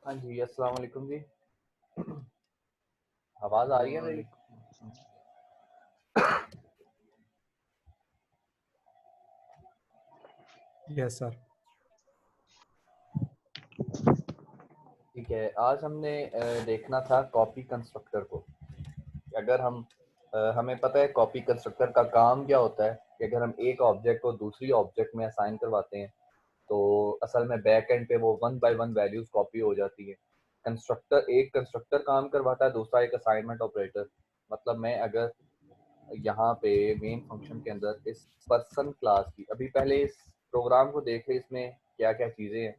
हाँ जी, अस्सलाम वालेकुम जी। आवाज़ आ रही है मेरी? Yes sir. ठीक है, आज हमने देखना था कॉपी कंस्ट्रक्टर को। अगर हमें पता है कॉपी कंस्ट्रक्टर का काम क्या होता है कि अगर हम एक ऑब्जेक्ट को दूसरी ऑब्जेक्ट में असाइन करवाते हैं, तो असल में बैक एंड पे वो one by one values copy हो जाती है। एक कंस्ट्रक्टर काम करवाता है, दूसरा एक असाइनमेंट ऑपरेटर। मतलब मैं अगर यहाँ पे मेन फंक्शन के अंदर इस पर्सन क्लास की अभी पहले इस प्रोग्राम को देख ले, इसमें क्या-क्या चीज़ें हैं।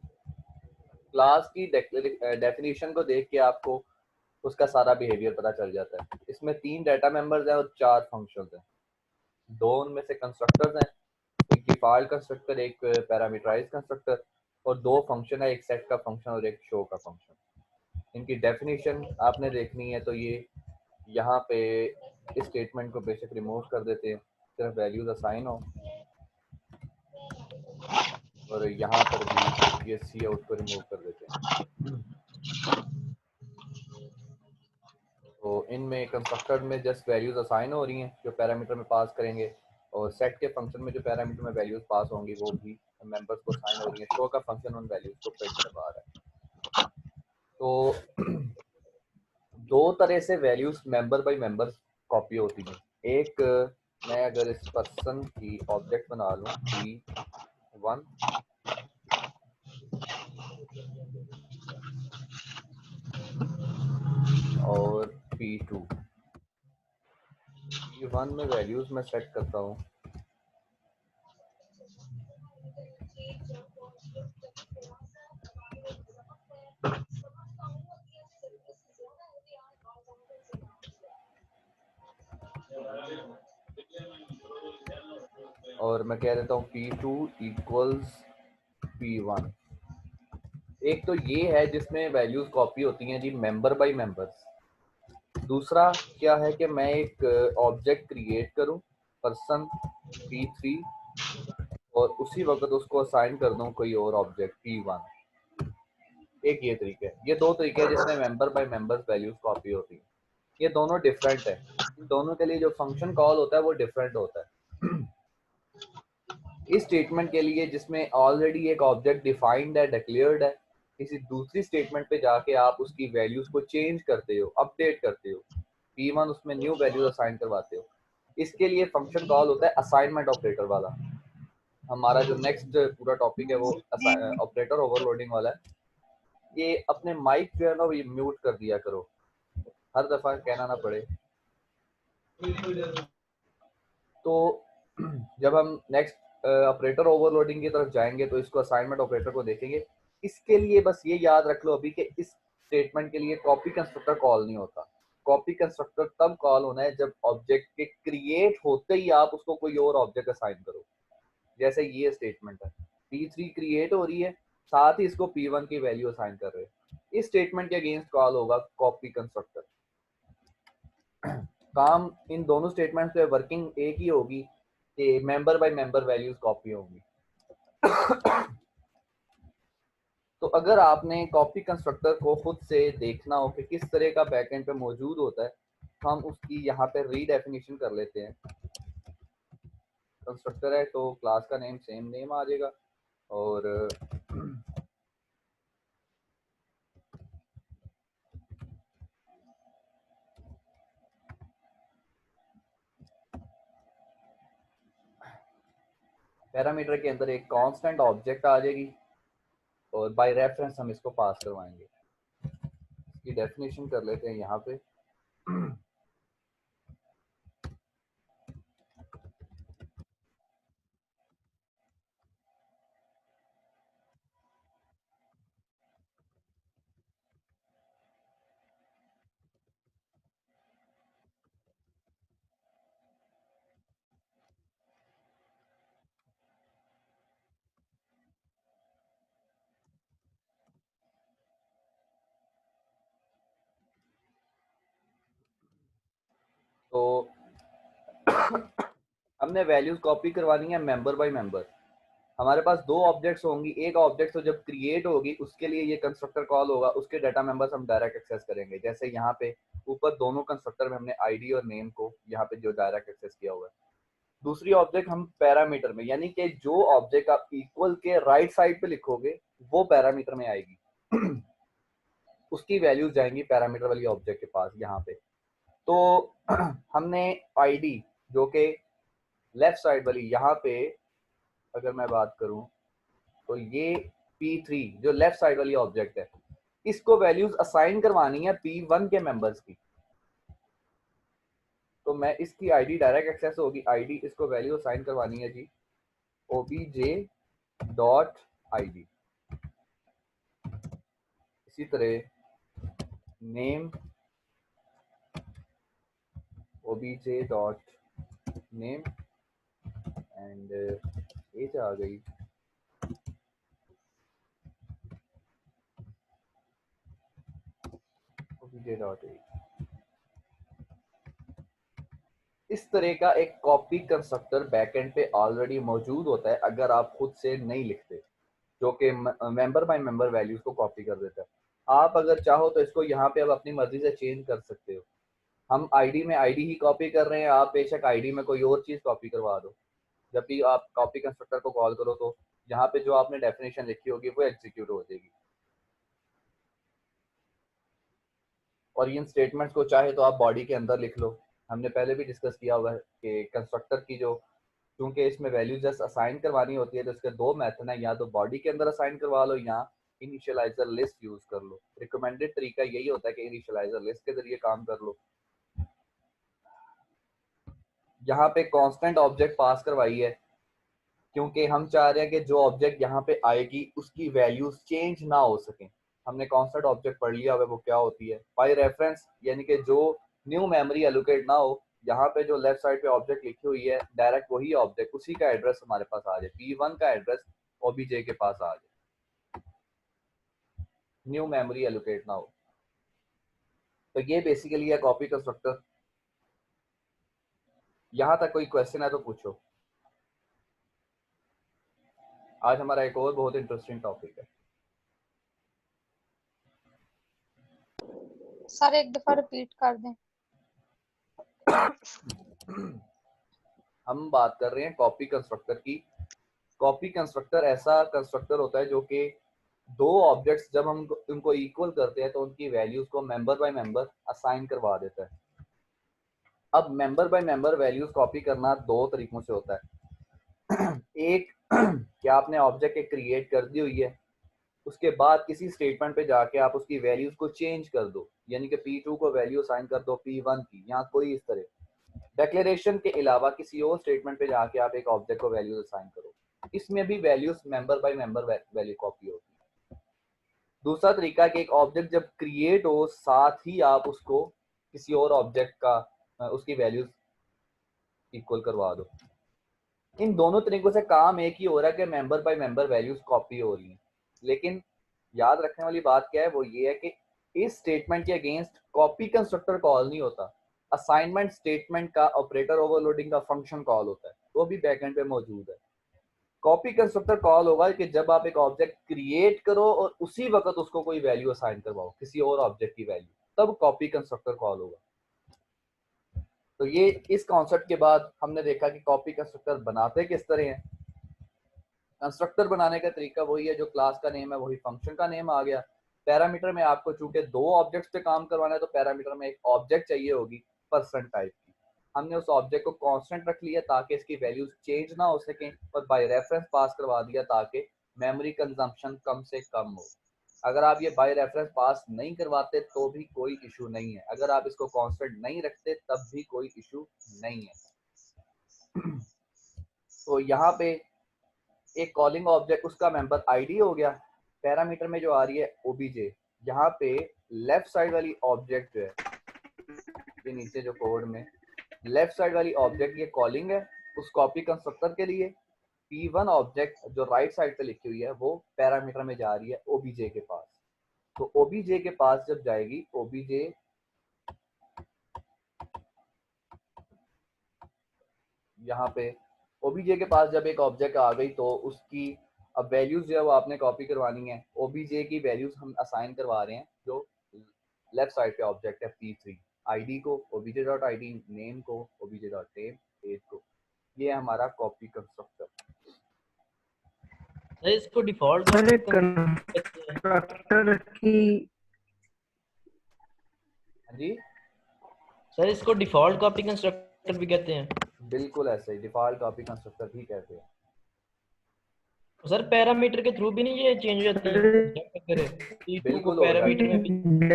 क्लास की डेफिनेशन को देख के आपको उसका सारा बिहेवियर पता चल जाता है। इसमें 3 डाटा मेंबर्स हैं और 4 फंक्शंस हैं। 2 उनमें से कंस्ट्रक्टर्स हैं, एक डिफ़ॉल्ट कंस्ट्रक्टर, एक पैरामीटराइज्ड कंस्ट्रक्टर और 2 फंक्शन है, एक सेट का फंक्शन और एक शो का फंक्शन। इनकी डेफिनेशन आपने देखनी है तो ये यहाँ पे इस स्टेटमेंट को बेशक रिमूव कर देते हैं, सिर्फ वैल्यूज़ असाइन हो, और यहाँ पर भी ये सी आउट को रिमूव कर देते हैं। तो इनमें कंस्ट्रक्टर में जस्ट वैल्यूज़ असाइन हो रही हैं जो पैरामीटर में पास करेंगे, और सेट के फंक्शन में जो पैरामीटर में वैल्यूज़ पास होंगी वो भी मेंबर्स को असाइन हो रही हैं। शो का फंक्शन उन वैल्यूज़ को प्रिंट करवा रहा है। तो दो तरह से values member by members copy होती हैं। एक, मैं अगर इस पर्सन की ऑब्जेक्ट बना लूँ P1 और P2, P1 में वैल्यूज़ मैं सेट करता हूँ और मैं कह देता हूँ P2 इक्वल्स P1। एक तो ये है जिसमें वैल्यूज़ कॉपी होती हैं जी मेंबर बाय मेंबर्स। दूसरा क्या है कि मैं एक ऑब्जेक्ट क्रिएट करूं पर्सन P3 और उसी वक्त उसको असाइन कर दूं कोई और ऑब्जेक्ट P1। एक ये तरीका है। ये दो तरीके हैं जिसमें member by members values copy होती है। ये दोनों डिफरेंट है। इन दोनों के लिए जो फंक्शन कॉल होता है वो डिफरेंट होता है। इस स्टेटमेंट के लिए जिसमें ऑलरेडी एक ऑब्जेक्ट डिफाइंड है, डिक्लेयर्ड है, किसी दूसरी स्टेटमेंट पे जाके आप उसकी वैल्यूज को चेंज करते हो, अपडेट करते हो, P1 उसमें न्यू वैल्यूज असाइन करवाते हो। इसके लिए फंक्शन कॉल होता है असाइनमेंट ऑपरेटर वाला। हमारा जो नेक्स्ट पूरा टॉपिक है वो ऑपरेटर ओवरलोडिंग वाला है। ये अपने माइक जो है ना ये म्यूट कर दिया करो, हर दफा कहना ना पड़े। तो जब हम नेक्स्ट ऑपरेटर ओवरलोडिंग की तरफ जाएंगे तो इसको असाइनमेंट ऑपरेटर को देखेंगे। इसके लिए बस ये याद रख लो अभी कि इस स्टेटमेंट के लिए कॉपी कंस्ट्रक्टर कॉल नहीं होता। कॉपी कंस्ट्रक्टर तब कॉल होना है जब ऑब्जेक्ट के क्रिएट होते ही आप उसको कोई और ऑब्जेक्ट असाइन करो। जैसे ये स्टेटमेंट है, P3 क्रिएट हो रही है, साथ ही इसको P1 की वैल्यू असाइन कर रहे हैं। इस स्टेटमेंट के अगेंस्ट कॉल होगा कॉपी कंस्ट्रक्टर। काम इन दोनों स्टेटमेंट पे वर्किंग एक ही होगी कि member by member values copy होंगी। तो अगर आपने कॉपी कंस्ट्रक्टर को खुद से देखना हो कि किस तरह का बैकएंड पे मौजूद होता है, तो हम उसकी यहाँ पे रीडेफिनेशन कर लेते हैं। कंस्ट्रक्टर है तो क्लास का नेम सेम नेम आ जाएगा, और पैरामीटर के अंदर एक कांस्टेंट ऑब्जेक्ट आ जाएगी और बाय रेफरेंस हम इसको पास करवाएंगे। इसकी डेफिनेशन कर लेते हैं यहाँ पे। तो हमने वैल्यूज कॉपी करवानी है मेंबर बाय मेंबर। हमारे पास दो ऑब्जेक्ट्स होंगी, एक ऑब्जेक्ट तो जब क्रिएट होगी उसके लिए ये कंस्ट्रक्टर कॉल होगा, उसके डाटा मेंबर्स हम डायरेक्ट एक्सेस करेंगे। जैसे यहाँ पे ऊपर दोनों कंस्ट्रक्टर में हमने आईडी और नेम को यहाँ पे जो डायरेक्ट एक्सेस किया हुआ है। दूसरी ऑब्जेक्ट हम पैरामीटर में, यानी कि जो ऑब्जेक्ट आप इक्वल के राइट साइड पे लिखोगे वो पैरामीटर में आएगी उसकी वैल्यूज जाएंगी पैरामीटर वाली ऑब्जेक्ट के पास यहाँ पे। तो हमने आईडी जो कि लेफ्ट साइड वाली यहाँ पे अगर मैं बात करूं तो ये P3 जो लेफ्ट साइड वाली ऑब्जेक्ट है, इसको वैल्यूज असाइन करवानी है P1 के मेंबर्स की। तो मैं इसकी आईडी डायरेक्ट एक्सेस होगी, आईडी इसको वैल्यू असाइन करवानी है जी obj.id। इसी तरह नेम obj.name एंड एज आ गई obj.age। इस तरह का एक कॉपी कंस्ट्रक्टर बैकएंड पे ऑलरेडी मौजूद होता है अगर आप खुद से नहीं लिखते, जो कि मेंबर बाय मेंबर वैल्यूज को कॉपी कर देता है। आप अगर चाहो तो इसको यहाँ पे अब अपनी मर्जी से चेंज कर सकते हो। हम आईडी में आईडी ही कॉपी कर रहे हैं, आप बेशक आईडी में कोई और चीज कॉपी करवा दो। जब भी आप कॉपी कंस्ट्रक्टर को कॉल करो तो यहाँ पे जो आपने डेफिनेशन लिखी होगी वो एग्जीक्यूट हो जाएगी। और इन स्टेटमेंट्स को चाहे तो आप बॉडी के अंदर लिख लो। हमने पहले भी डिस्कस किया हुआ है कि कंस्ट्रक्टर की जो, क्योंकि इसमें वैल्यू जस्ट असाइन करवानी होती है तो इसके दो मेथड हैं, या तो बॉडी के अंदर असाइन करवा लो या इनिशियलाइजर लिस्ट यूज कर लो। रिकमेंडेड तरीका यही होता है कि इनिशियलाइजर लिस्ट के जरिए काम कर लो। यहाँ पे कांस्टेंट ऑब्जेक्ट पास करवाई है क्योंकि हम चाह रहे हैं कि जो ऑब्जेक्ट यहाँ पे आएगी उसकी वैल्यूज चेंज ना हो सके। हमने कांस्टेंट ऑब्जेक्ट पढ़ लिया हुआ वो क्या होती है बाय रेफरेंस, यानी कि जो न्यू मेमोरी एलोकेट ना हो। यहाँ पे जो लेफ्ट साइड पे ऑब्जेक्ट लिखी हुई है डायरेक्ट वही ऑब्जेक्ट उसी का एड्रेस हमारे पास आ जाए, P1 का एड्रेस OBJ के पास आ जाए, न्यू मेमोरी एलोकेट ना हो। तो ये बेसिकली है कॉपी कंस्ट्रक्टर। यहाँ तक कोई क्वेश्चन है तो पूछो। आज हमारा एक और बहुत इंटरेस्टिंग टॉपिक है। सर एक दफा रिपीट कर दें। हम बात कर रहे हैं कॉपी कंस्ट्रक्टर की। कॉपी कंस्ट्रक्टर ऐसा कंस्ट्रक्टर होता है जो कि दो ऑब्जेक्ट्स जब हम उनको इक्वल करते हैं तो उनकी वैल्यूज को मेंबर बाय मेंबर असाइन करवा देता है। अब member by member values copy करना दो तरीकों से होता है। एक क्या आपने ऑब्जेक्ट एक क्रिएट कर दी हुई है, उसके बाद किसी स्टेटमेंट पे जाके आप उसकी वैल्यूज को चेंज कर दो, यानी कि P2 को वैल्यू असाइन कर दो P1 की, यहाँ कोई इस तरह डिक्लेरेशन के अलावा किसी और स्टेटमेंट पे जाके आप एक ऑब्जेक्ट को वैल्यूज असाइन करो। इसमें भी values member by member value copy होती है। दूसरा तरीका कि एक ऑब्जेक्ट जब क्रिएट हो साथ ही आप उसको किसी और ऑब्जेक्ट का उसकी वैल्यूज इक्वल करवा दो। इन दोनों तरीकों से काम एक ही हो रहा है कि member by member values copy हो रही हैं, लेकिन याद रखने वाली बात क्या है वो ये है कि इस स्टेटमेंट के अगेंस्ट कॉपी कंस्ट्रक्टर कॉल नहीं होता। असाइनमेंट स्टेटमेंट का ऑपरेटर ओवरलोडिंग का फंक्शन कॉल होता है, वो भी बैकएंड पे मौजूद है। कॉपी कंस्ट्रक्टर कॉल होगा कि जब आप एक ऑब्जेक्ट क्रिएट करो और उसी वक्त उसको कोई वैल्यू असाइन करवाओ, किसी और ऑब्जेक्ट की वैल्यू, तब कॉपी कंस्ट्रक्टर कॉल होगा। तो ये इस कॉन्सेप्ट के बाद हमने देखा कि कॉपी कंस्ट्रक्टर बनाते किस तरह हैं। कंस्ट्रक्टर बनाने का तरीका वही है, जो क्लास का नेम है वही फंक्शन का नेम आ गया। पैरामीटर में आपको चूंकि दो ऑब्जेक्ट्स पे काम करवाना है तो पैरामीटर में एक ऑब्जेक्ट चाहिए होगी पर्सन टाइप की। हमने उस ऑब्जेक्ट को कांस्टेंट रख लिया ताकि इसकी वैल्यूज चेंज ना हो सकें, और बाय रेफरेंस पास करवा दिया ताकि मेमोरी कंजम्पशन कम से कम हो। अगर आप ये बाय रेफरेंस पास नहीं करवाते तो भी कोई इशू नहीं है, अगर आप इसको कांस्टेंट नहीं रखते तब भी कोई इशू नहीं है। तो यहाँ पे एक कॉलिंग ऑब्जेक्ट उसका मेंबर आईडी हो गया। पैरामीटर में जो आ रही है ओबीजे, यहाँ पे लेफ्ट साइड वाली ऑब्जेक्ट जो है, ये नीचे जो कोड में लेफ्ट साइड वाली ऑब्जेक्ट ये कॉलिंग है उस कॉपी कंस्ट्रक्टर के लिए। P1 ऑब्जेक्ट जो राइट साइड पे लिखी हुई है वो पैरामीटर में जा रही है ओबीजे के पास। तो ओबीजे के पास जब जाएगी, ओबीजे यहाँ पे ओबीजे के पास जब एक ऑब्जेक्ट आ गई तो उसकी अब वैल्यूज जो है वो आपने कॉपी करवानी है। ओबीजे की वैल्यूज हम असाइन करवा रहे हैं जो लेफ्ट साइड पे ऑब्जेक्ट है p3, आईडी को ओबीजे डॉट आईडी, नेम को ओबीजे डॉट नेम, एज को। ये है हमारा कॉपी कंस्ट्रक्टर। सर इसको डिफॉल्ट सर कहते हैं। कंस्ट्रक्टर की हाँ जी, सर इसको डिफॉल्ट कॉपी कंस्ट्रक्टर भी कहते हैं। बिल्कुल ऐसे ही डिफॉल्ट कॉपी कंस्ट्रक्टर भी कहते हैं। सर पैरामीटर के थ्रू भी नहीं ये चेंज हो जाती है, जब अगर p2 को बिल्कुल हो पैरामीटर जाती में भी।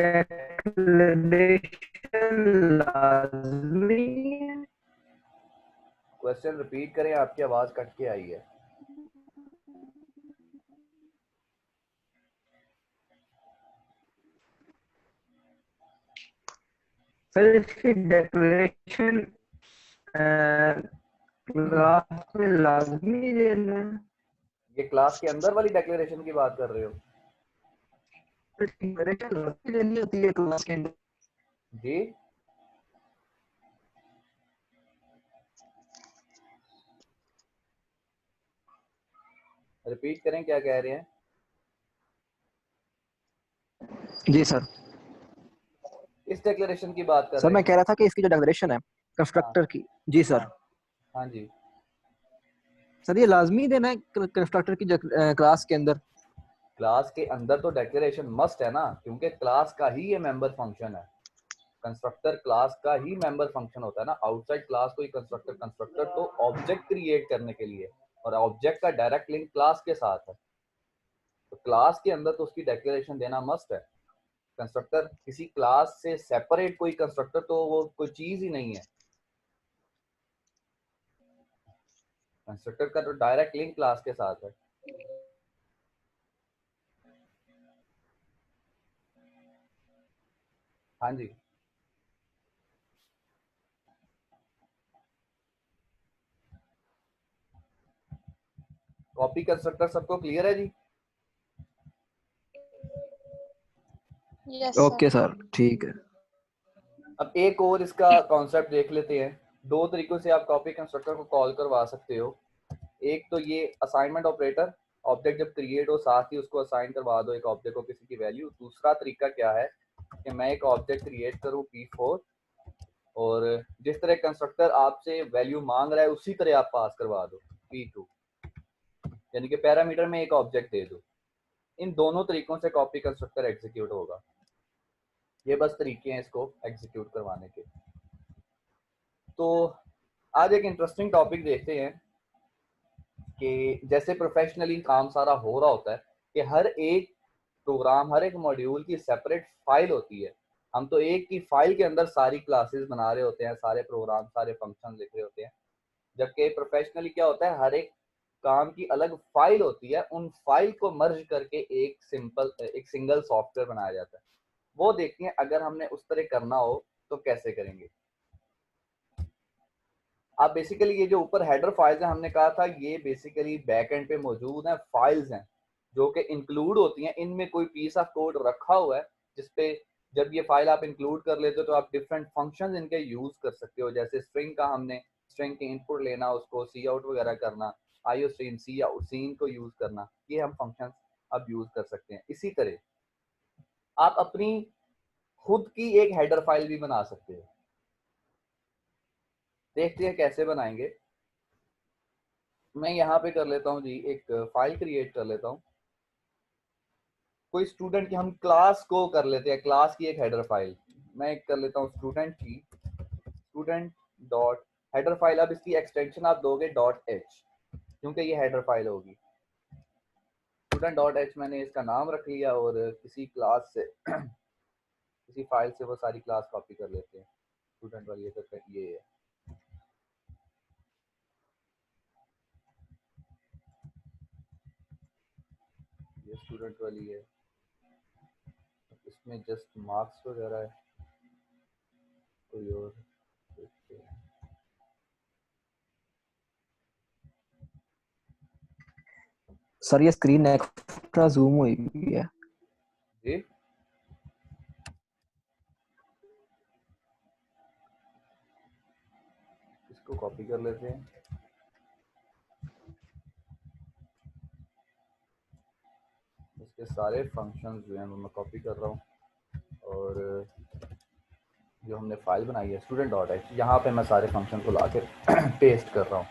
डेक्लेरेशन लाजमी है। क्वेश्चन रिपीट करें, आपकी आवाज कट के आई है। सर इसकी डेक्लेरेशन क्लास में लाजमी देना है। ये क्लास के अंदर वाली डेक्लेरेशन की बात कर रहे हो? डेक्लेरेशन लाजमी देनी होती है क्लास के अंदर। जी, रिपीट करें, क्या कह रहे हैं? जी सर। इस डेक्लेरेशन की बात कर सर रहे मैं हैं? कह रहा था कि इसकी जो डेक्लेरेशन है हाँ कंस्ट्रक्टर की। जी सर। हाँ हाँ जी। सर ये लाजमी देना है कंस्ट्रक्टर की क्लास के अंदर। क्लास के अंदर तो डेक्लेरेशन मस्ट है ना, क्योंकि क्लास का ही ये मेंबर फंक्शन है। कंस्ट्रक्टर क्लास का ही मेंबर फंक्शन होता है ना। आउटसाइड क्लास कोई कंस्ट्रक्टर कंस्ट्रक्टर तो ऑब्जेक्ट क्रिएट करने के लिए, और ऑब्जेक्ट का डायरेक्ट लिंक क्लास के साथ है। तो क्लास के अंदर तो उसकी डेक्लेरेशन देना मस्ट है। कंस्ट्रक्टर किसी क्लास से सेपरेट कोई कंस्ट्रक्टर तो वो कोई चीज ही नहीं है। कंस्ट्रक्टर का तो डायरेक्ट लिंक क्लास के साथ है। हाँ जी, कॉपी कंस्ट्रक्टर सबको क्लियर है जी? Yes sir. ओके सर ठीक है। अब एक और इसका कॉन्सेप्ट देख लेते हैं। दो तरीकों से आप कॉपी कंस्ट्रक्टर को कॉल करवा सकते हो। एक तो ये असाइनमेंट ऑपरेटर, ऑब्जेक्ट जब क्रिएट हो साथ ही उसको असाइन करवा दो एक ऑब्जेक्ट को किसी की वैल्यू। दूसरा तरीका क्या है कि मैं एक ऑब्जेक्ट क्रिएट करूँ p4, और जिस तरह कंस्ट्रक्टर आपसे वैल्यू मांग रहा है उसी तरह आप पास करवा दो p2, यानी कि पैरामीटर में एक ऑब्जेक्ट दे दो। इन दोनों तरीकों से कॉपी कंस्ट्रक्टर एग्जीक्यूट होगा। ये बस तरीके हैं इसको एग्जीक्यूट करवाने के। तो आज एक इंटरेस्टिंग टॉपिक देखते हैं कि जैसे प्रोफेशनली काम सारा हो रहा होता है कि हर एक प्रोग्राम, हर एक मॉड्यूल की सेपरेट फाइल होती है। हम तो एक ही फाइल के अंदर सारी क्लासेस बना रहे होते हैं, सारे प्रोग्राम, सारे फंक्शन लिख रहे होते हैं। जबकि प्रोफेशनली क्या होता है, हर एक काम की अलग फाइल होती है, उन फाइल को मर्ज करके एक सिंगल सॉफ्टवेयर बनाया जाता है। वो देखते हैं अगर हमने उस तरह करना हो तो कैसे करेंगे। आप बेसिकली ये जो ऊपर हेडर फाइल्स हैं, हमने कहा था ये बेसिकली बैक एंड पे मौजूद हैं, फाइल्स हैं जो कि इंक्लूड होती हैं। इनमें कोई पीस ऑफ कोड रखा हुआ है जिसपे जब ये फाइल आप इंक्लूड कर लेते हो तो आप डिफरेंट फंक्शंस इनके यूज कर सकते हो। जैसे स्ट्रिंग का, हमने स्ट्रिंग के इनपुट लेना, उसको सी आउट वगैरह करना, आईओ स्ट्रीम, सी आउट, सीन को यूज करना, ये हम फंक्शंस अब यूज कर सकते हैं। इसी तरह आप अपनी खुद की एक हेडर फाइल भी बना सकते हो। देखते हैं कैसे बनाएंगे। मैं यहाँ पे कर लेता हूँ जी, एक फाइल क्रिएट कर लेता हूँ। कोई स्टूडेंट की, हम क्लास को कर लेते हैं, क्लास की एक हेडर फाइल मैं कर लेता हूँ स्टूडेंट की, स्टूडेंट डॉट हेडर फाइल। अब इसकी एक्सटेंशन आप दोगे डॉट एच, क्योंकि ये हेडर फाइल होगी। स्टूडेंट डॉट एच मैंने इसका नाम रख लिया, और किसी क्लास से किसी फाइल से वो सारी क्लास कॉपी कर लेते हैं। स्टूडेंट वाली ये है, ये स्टूडेंट वाली है। इसमें जस्ट मार्क्स वगैरह है, कोई और देखते हैं। सर ये स्क्रीन एक्स्ट्रा जूम हुई हुई है। जी, इसको कॉपी कर लेते हैं। ये सारे फंक्शंस जो हैं वो मैं कॉपी कर रहा हूँ और जो हमने फाइल बनाई है स्टूडेंट डॉट एच, यहाँ पे मैं सारे फंक्शन को ला के पेस्ट कर रहा हूँ।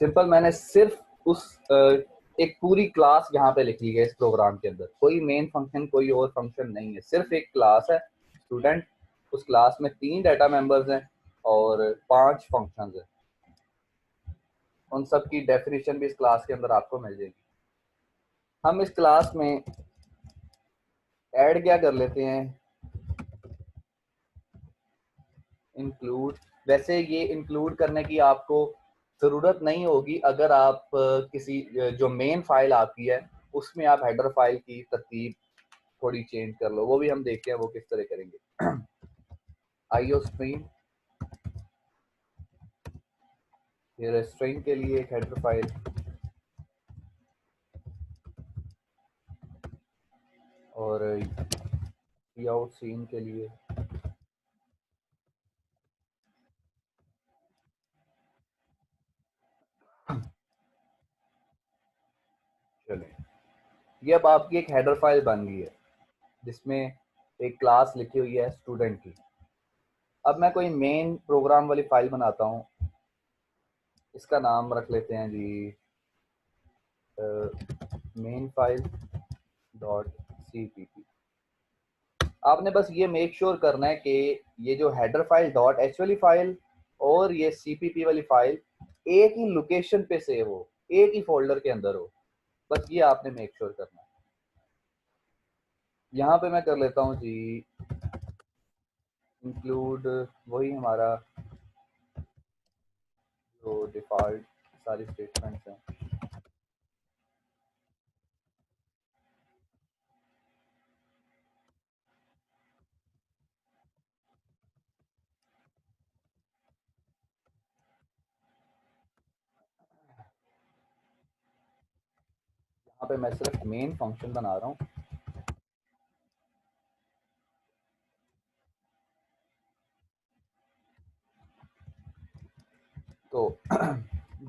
सिंपल, मैंने सिर्फ उस एक पूरी क्लास यहाँ पे लिख ली है इस प्रोग्राम के अंदर, कोई मेन फंक्शन कोई और फंक्शन नहीं है, सिर्फ एक क्लास है स्टूडेंट, उस क्लास में 3 डाटा मेंबर्स हैं और 5 फंक्शंस हैं। उन सब की डेफिनेशन भी इस क्लास के अंदर आपको मिल जाएगी। हम इस क्लास में ऐड क्या कर लेते हैं, इंक्लूड। वैसे ये इंक्लूड करने की आपको ज़रूरत नहीं होगी अगर आप किसी जो मेन फाइल आपकी है उसमें आप हेडर फाइल की तरतीब थोड़ी चेंज कर लो, वो भी हम देखते हैं वो किस तरह करेंगे। आईओ स्ट्रीम, ये स्ट्रिंग के लिए एक हेडर फाइल और आउट सीन के लिए चलें। ये अब आपकी एक हेडर फाइल बन गई है जिसमें एक क्लास लिखी हुई है स्टूडेंट की। अब मैं कोई मेन प्रोग्राम वाली फाइल बनाता हूँ, इसका नाम रख लेते हैं जी मेन फाइल डॉट cpp। आपने बस ये मेक श्योर करना है कि ये जो हेडर फाइल डॉट एच वाली फाइल और ये cpp वाली फाइल एक ही लोकेशन पे सेव हो, एक ही फोल्डर के अंदर हो, बस ये आपने मेक श्योर करना है। यहाँ पे मैं कर लेता हूँ जी इंक्लूड, वही हमारा जो डिफॉल्ट सारी स्टेटमेंट्स हैं। यहाँ पे मैं सिर्फ मेन फंक्शन बना रहा हूँ। तो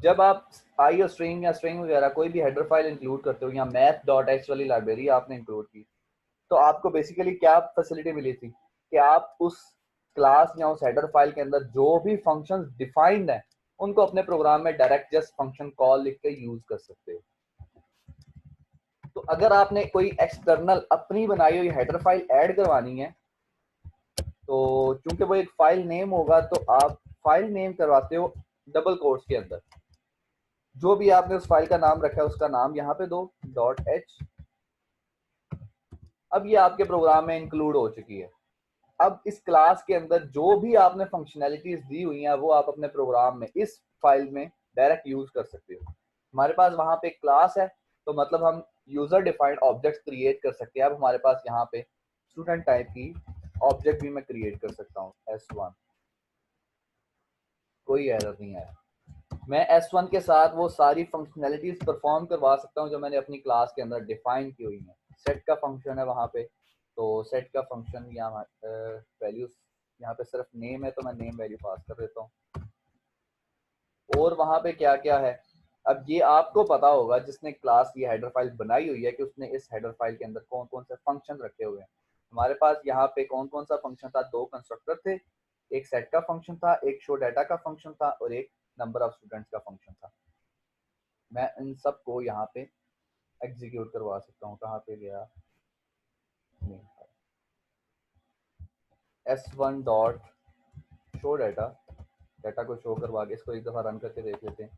जब आप आईओ स्ट्रिंग या स्ट्रिंग वगैरह कोई भी हेडर फाइल इंक्लूड करते हो या मैथ डॉट एच वाली लाइब्रेरी आपने इंक्लूड की, तो आपको बेसिकली क्या फैसिलिटी मिली थी कि आप उस क्लास या उस हेडर फाइल के अंदर जो भी फंक्शंस डिफाइंड हैं उनको अपने प्रोग्राम में डायरेक्ट जस्ट फंक्शन कॉल लिख के यूज कर सकते हो। तो अगर आपने कोई एक्सटर्नल अपनी बनाई हुई हेडर फाइल ऐड करवानी है तो चूंकि वो एक फाइल नेम होगा तो आप फाइल नेम करवाते हो डबल कोट्स के अंदर, जो भी आपने उस फाइल का नाम रखा है उसका नाम यहाँ पे दो डॉट एच। अब ये आपके प्रोग्राम में इंक्लूड हो चुकी है। अब इस क्लास के अंदर जो भी आपने फंक्शनैलिटीज दी हुई हैं वो आप अपने प्रोग्राम में इस फाइल में डायरेक्ट यूज कर सकते हो। हमारे पास वहां पे एक क्लास है तो मतलब हम यूजर डिफाइंड ऑब्जेक्ट क्रिएट कर सकते हैं। अब हमारे पास यहाँ पे स्टूडेंट टाइप की ऑब्जेक्ट भी मैं क्रिएट कर सकता हूँ S1, कोई एरर नहीं है। मैं S1 के साथ वो सारी फंक्शनैलिटीज परफॉर्म करवा सकता हूँ जो मैंने अपनी क्लास के अंदर डिफाइन की हुई है। सेट का फंक्शन है वहाँ पे, तो सेट का फंक्शन यहाँ वैल्यूज, यहाँ पे सिर्फ नेम है तो मैं नेम वैल्यू पास कर देता हूँ। और वहाँ पे क्या क्या है अब ये आपको पता होगा जिसने क्लास की हेडर फाइल बनाई हुई है कि उसने इस हेडर फाइल के अंदर कौन कौन से फंक्शन रखे हुए हैं। हमारे पास यहाँ पे कौन कौन सा फंक्शन था, 2 कंस्ट्रक्टर थे, एक सेट का फंक्शन था, एक शो डाटा का फंक्शन था और एक नंबर ऑफ स्टूडेंट्स का फंक्शन था। मैं इन सब को यहाँ पे एग्जीक्यूट करवा सकता हूँ। कहाँ पे गया, S1 dot show data, data को शो करवा के इसको एक दफा रन करके देख लेते हैं।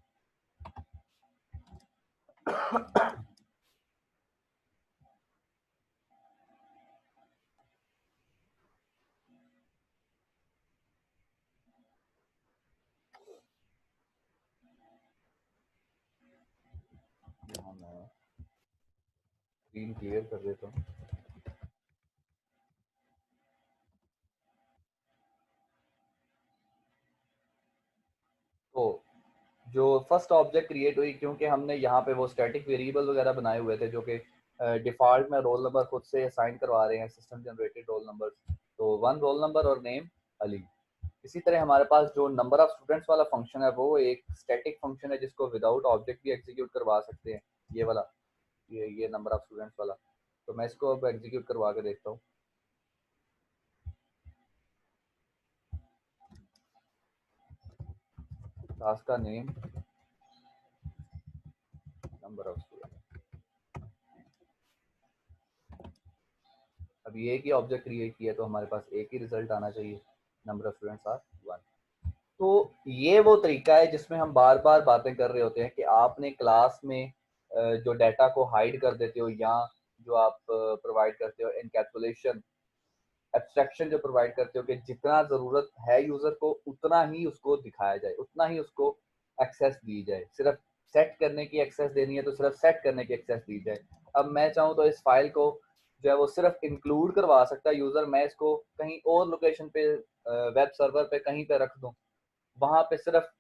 यहाँ मैं स्क्रीन क्लियर कर देता हूँ। तो जो फर्स्ट ऑब्जेक्ट क्रिएट हुई, क्योंकि हमने यहाँ पे वो स्टैटिक वेरिएबल वगैरह बनाए हुए थे जो कि डिफॉल्ट में रोल नंबर खुद से असाइन करवा रहे हैं सिस्टम जनरेटेड रोल नंबर, तो 1 रोल नंबर और नेम अली। इसी तरह हमारे पास जो नंबर ऑफ स्टूडेंट्स वाला फंक्शन है वो एक स्टैटिक फंक्शन है जिसको विदाउट ऑब्जेक्ट भी एग्जीक्यूट करवा सकते हैं, ये वाला। ये नंबर ऑफ स्टूडेंट्स वाला। तो मैं इसको अब एग्जीक्यूट करवा के देखता हूँ। क्लास का नेम, नंबर ऑफ स्टूडेंट। अब ये एक ही ऑब्जेक्ट क्रिएट किया तो हमारे पास एक ही रिजल्ट आना चाहिए, नंबर ऑफ स्टूडेंट्स आर 1। तो ये वो तरीका है जिसमें हम बार बार बातें कर रहे होते हैं कि आपने क्लास में जो डाटा को हाइड कर देते हो या जो आप प्रोवाइड करते हो एनकैप्सुलेशन, एब्स्ट्रैक्शन जो प्रोवाइड करते हो कि जितना ज़रूरत है यूज़र को उतना ही उसको दिखाया जाए, उतना ही उसको एक्सेस दी जाए। सिर्फ सेट करने की एक्सेस देनी है तो सिर्फ सेट करने की एक्सेस दी जाए। अब मैं चाहूँ तो इस फाइल को जो है वो सिर्फ इंक्लूड करवा सकता है यूज़र। मैं इसको कहीं और लोकेशन पे वेब सर्वर पे कहीं पे रख दूँ, वहाँ पे सिर्फ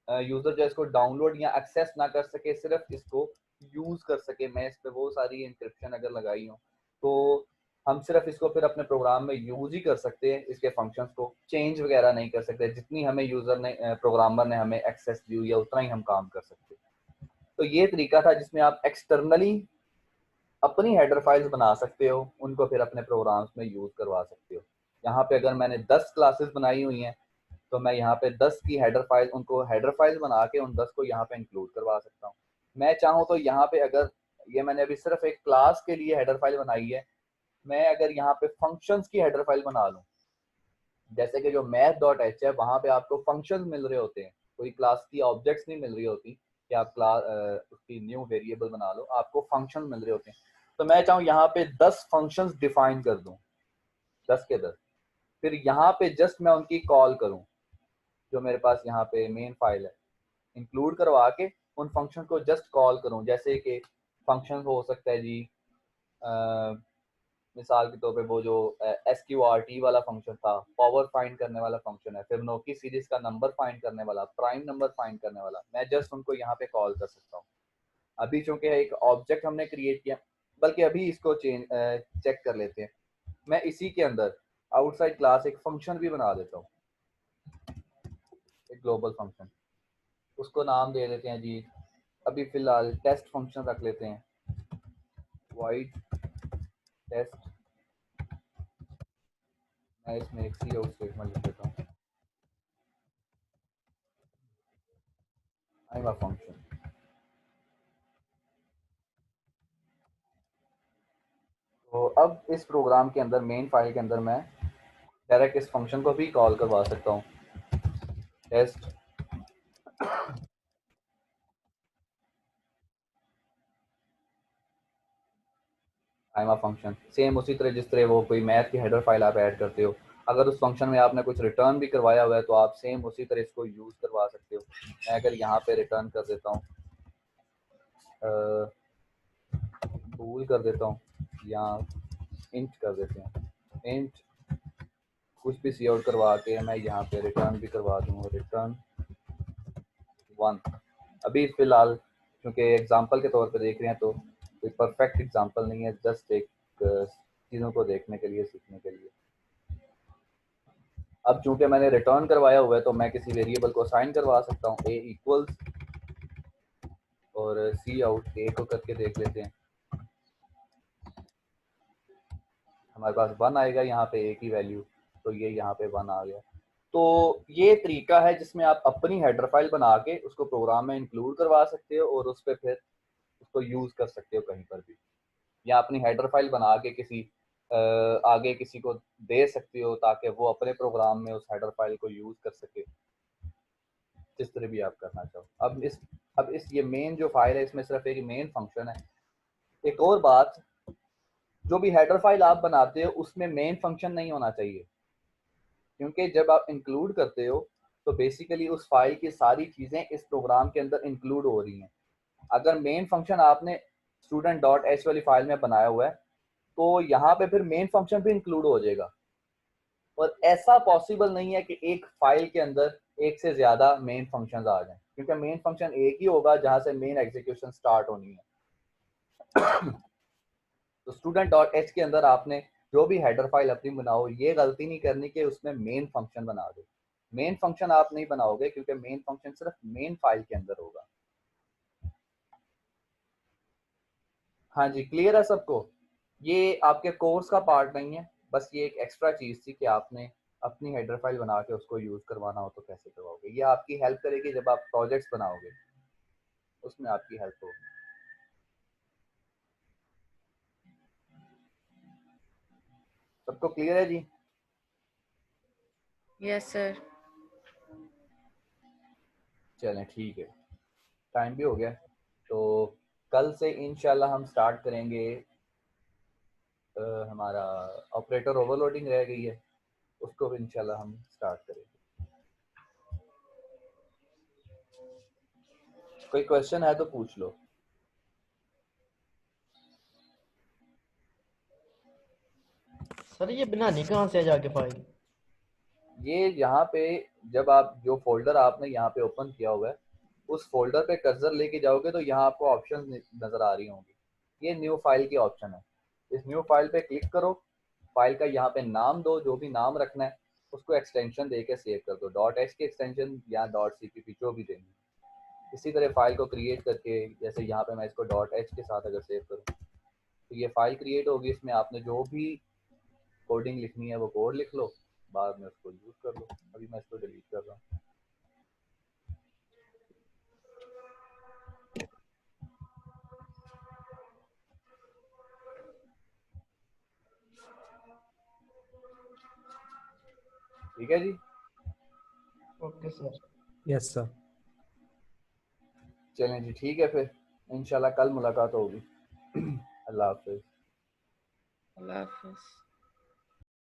यूज़र जो इसको डाउनलोड या एक्सेस ना कर सके, सिर्फ इसको यूज़ कर सके। मैं इस पे वो सारी इंक्रिप्शन अगर लगाई हूँ तो हम सिर्फ इसको फिर अपने प्रोग्राम में यूज़ ही कर सकते हैं, इसके फंक्शंस को चेंज वगैरह नहीं कर सकते। जितनी हमें यूज़र ने प्रोग्रामर ने हमें एक्सेस दी हुई है उतना ही हम काम कर सकते हैं। तो ये तरीका था जिसमें आप एक्सटर्नली अपनी हेडर फाइल्स बना सकते हो, उनको फिर अपने प्रोग्राम्स में यूज़ करवा सकते हो। यहाँ पे अगर मैंने 10 क्लासेस बनाई हुई हैं तो मैं यहाँ पे 10 की हेडर फाइल, उनको हेडर फाइल्स बना के उन 10 को यहाँ पे इंक्लूड करवा सकता हूँ। मैं चाहूँ तो यहाँ पे अगर ये मैंने अभी सिर्फ एक क्लास के लिए हेडर फाइल बनाई है, मैं अगर यहाँ पे फंक्शंस की हेडर फाइल बना लूँ, जैसे कि जो math.h है वहाँ पे आपको फंक्शंस मिल रहे होते हैं, कोई क्लास की ऑब्जेक्ट्स नहीं मिल रही होती कि आप क्लास उसकी न्यू वेरिएबल बना लो, आपको फंक्शन मिल रहे होते हैं। तो मैं चाहूँ यहाँ पे 10 फंक्शंस डिफाइन कर दूँ, 10 के 10, फिर यहाँ पे जस्ट मैं उनकी कॉल करूँ जो मेरे पास यहाँ पे मेन फाइल है, इंक्लूड करवा के उन फंक्शन को जस्ट कॉल करूँ। जैसे कि फंक्शन हो सकता है जी मिसाल के तौर पे वो जो SQRT वाला फंक्शन था, पावर फाइंड करने वाला फंक्शन है, फिर नोकी सीरीज का नंबर फाइंड करने वाला, प्राइम नंबर फाइंड करने वाला, मैं जस्ट उनको यहाँ पे कॉल कर सकता हूँ। अभी चूंकि एक ऑब्जेक्ट हमने क्रिएट किया, बल्कि अभी इसको चेक कर लेते हैं। मैं इसी के अंदर आउटसाइड क्लास एक फंक्शन भी बना देता हूँ, एक ग्लोबल फंक्शन, उसको नाम दे देते हैं जी, अभी फिलहाल टेस्ट फंक्शन रख लेते हैं, वाइड टेस्ट। मैं इसमें एक सी आउट स्टेटमेंट लिख देता हूँ, आई एम अ फंक्शन। तो अब इस प्रोग्राम के अंदर मेन फाइल के अंदर मैं डायरेक्ट इस फंक्शन को भी कॉल करवा सकता हूँ, test I am a function. Same उसी तरह जिस तरह वो कोई मैथ की हेडर फाइल आप ऐड करते हो, अगर उस फंक्शन में आपने कुछ रिटर्न भी करवाया हुआ है तो आप सेम उसी तरह इसको यूज़ करवा सकते हो। मैं अगर यहाँ पे रिटर्न कर देता हूँ, भूल कर देता हूँ या इंट कर देते हैं, इंट कुछ भी सी आउट करवा के मैं यहाँ पे रिटर्न भी करवा दूँ, रिटर्न 1। अभी फिलहाल क्योंकि एग्जांपल के तौर पे देख रहे हैं तो कोई परफेक्ट एग्जांपल नहीं है, जस्ट एक चीज़ों को देखने के लिए, सीखने के लिए। अब चूंकि मैंने रिटर्न करवाया हुआ है तो मैं किसी वेरिएबल को असाइन करवा सकता हूँ, a इक्वल्स और सी आउट ए को करके देख लेते हैं, हमारे पास 1 आएगा यहाँ पे a की वैल्यू, तो ये यहाँ पे 1 आ गया। तो ये तरीका है जिसमें आप अपनी हेडर फाइल बना के उसको प्रोग्राम में इंक्लूड करवा सकते हो और उस पर फिर उसको यूज़ कर सकते हो कहीं पर भी, या अपनी हेडर फाइल बना के किसी आगे किसी को दे सकते हो ताकि वो अपने प्रोग्राम में उस हेडर फाइल को यूज़ कर सके, जिस तरह भी आप करना चाहो। अब इस ये मेन जो फाइल है इसमें सिर्फ एक मेन फंक्शन है। एक और बात, जो भी हेडर फाइल आप बनाते हो उसमें मेन फंक्शन नहीं होना चाहिए, क्योंकि जब आप इंक्लूड करते हो तो बेसिकली उस फाइल की सारी चीज़ें इस प्रोग्राम के अंदर इंक्लूड हो रही हैं। अगर मेन फंक्शन आपने स्टूडेंट डॉट एच वाली फाइल में बनाया हुआ है तो यहाँ पे फिर मेन फंक्शन भी इंक्लूड हो जाएगा, और ऐसा पॉसिबल नहीं है कि एक फाइल के अंदर एक से ज़्यादा मेन फंक्शंस आ जाएं, क्योंकि मेन फंक्शन एक ही होगा जहाँ से मेन एग्जीक्यूशन स्टार्ट होनी है। तो स्टूडेंट डॉट एच के अंदर आपने जो भी हेडर फाइल अपनी बनाओ, ये गलती नहीं करनी कि उसमें मेन फंक्शन बना दो। मेन फंक्शन आप नहीं बनाओगे क्योंकि मेन फंक्शन सिर्फ मेन फाइल के अंदर होगा। हाँ जी, क्लियर है सबको? ये आपके कोर्स का पार्ट नहीं है, बस ये एक एक्स्ट्रा चीज़ थी कि आपने अपनी हेडर फाइल बना के उसको यूज़ करवाना हो तो कैसे करवाओगे। ये आपकी हेल्प करेगी जब आप प्रोजेक्ट्स बनाओगे, उसमें आपकी हेल्प होगी। सबको क्लियर है जी? Yes sir. चलें ठीक है, टाइम भी हो गया, तो कल से इंशाल्लाह हम स्टार्ट करेंगे। हमारा ऑपरेटर ओवरलोडिंग रह गई है, उसको भी इंशाल्लाह हम स्टार्ट करेंगे। कोई क्वेश्चन है तो पूछ लो। सर ये बनानी कहाँ से है जाके फाइल? ये यहाँ पे जब आप जो फोल्डर आपने यहाँ पे ओपन किया हुआ है, उस फोल्डर पे कर्सर लेके जाओगे तो यहाँ आपको ऑप्शन नज़र आ रही होंगी। ये न्यू फाइल की ऑप्शन है, इस न्यू फाइल पे क्लिक करो, फाइल का यहाँ पे नाम दो, जो भी नाम रखना है उसको एक्सटेंशन दे के सेव कर दो, डॉट एच की एक्सटेंशन या डॉट सीपीपी जो भी देनी। इसी तरह फाइल को क्रिएट करके, जैसे यहाँ पे मैं इसको डॉट एच के साथ अगर सेव करूँ तो ये फाइल क्रिएट होगी। इसमें आपने जो भी कोडिंग लिखनी है वो कोड लिख लो, बाद में उसको यूज़ कर लो। अभी मैं इसको डिलीट कर रहा हूँ। ठीक है जी? Okay sir. Yes sir. चलें जी, ठीक है, फिर इंशाल्लाह कल मुलाकात होगी। अल्लाह हाफिज़। अल्लाह हाफिज़।